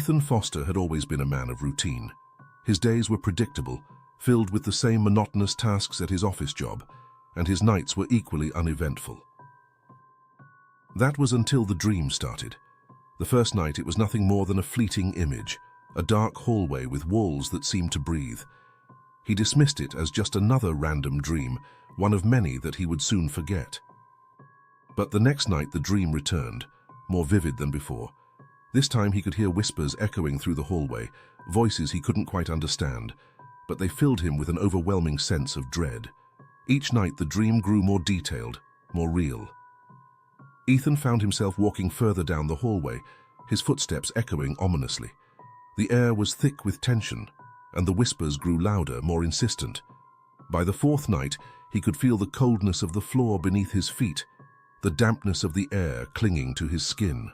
Ethan Foster had always been a man of routine. His days were predictable, filled with the same monotonous tasks at his office job, and his nights were equally uneventful. That was until the dream started. The first night it was nothing more than a fleeting image, a dark hallway with walls that seemed to breathe. He dismissed it as just another random dream, one of many that he would soon forget. But the next night the dream returned, more vivid than before. This time he could hear whispers echoing through the hallway, voices he couldn't quite understand, but they filled him with an overwhelming sense of dread. Each night the dream grew more detailed, more real. Ethan found himself walking further down the hallway, his footsteps echoing ominously. The air was thick with tension, and the whispers grew louder, more insistent. By the fourth night, he could feel the coldness of the floor beneath his feet, the dampness of the air clinging to his skin.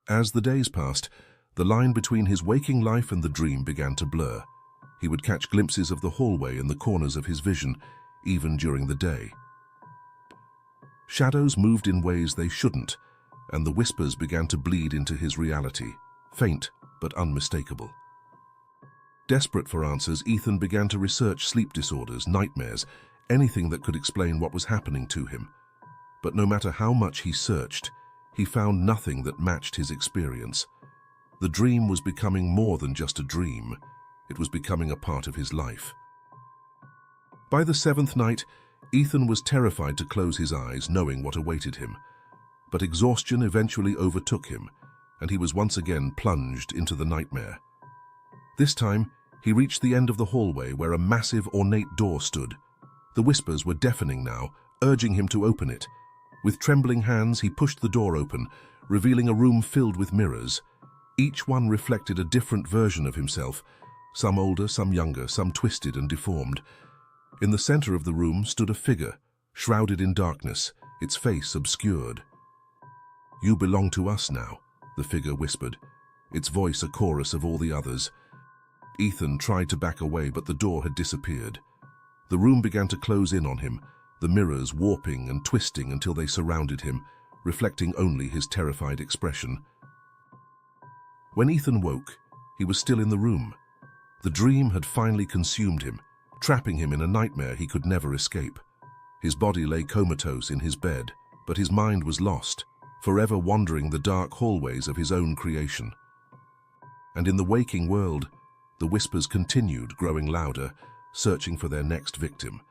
As the days passed, the line between his waking life and the dream began to blur. He would catch glimpses of the hallway in the corners of his vision, even during the day. Shadows moved in ways they shouldn't, and the whispers began to bleed into his reality, faint but unmistakable. Desperate for answers, Ethan began to research sleep disorders, nightmares, anything that could explain what was happening to him. But no matter how much he searched, he found nothing that matched his experience. The dream was becoming more than just a dream. It was becoming a part of his life. By the seventh night, Ethan was terrified to close his eyes, knowing what awaited him. But exhaustion eventually overtook him, and he was once again plunged into the nightmare. This time, he reached the end of the hallway where a massive, ornate door stood. The whispers were deafening now, urging him to open it. With trembling hands, he pushed the door open, revealing a room filled with mirrors. Each one reflected a different version of himself, some older, some younger, some twisted and deformed. In the center of the room stood a figure, shrouded in darkness, its face obscured. "You belong to us now," the figure whispered, its voice a chorus of all the others. Ethan tried to back away, but the door had disappeared. The room began to close in on him, the mirrors warping and twisting until they surrounded him, reflecting only his terrified expression. When Ethan woke, he was still in the room. The dream had finally consumed him, trapping him in a nightmare he could never escape. His body lay comatose in his bed, but his mind was lost, forever wandering the dark hallways of his own creation. And in the waking world, the whispers continued, growing louder, searching for their next victim.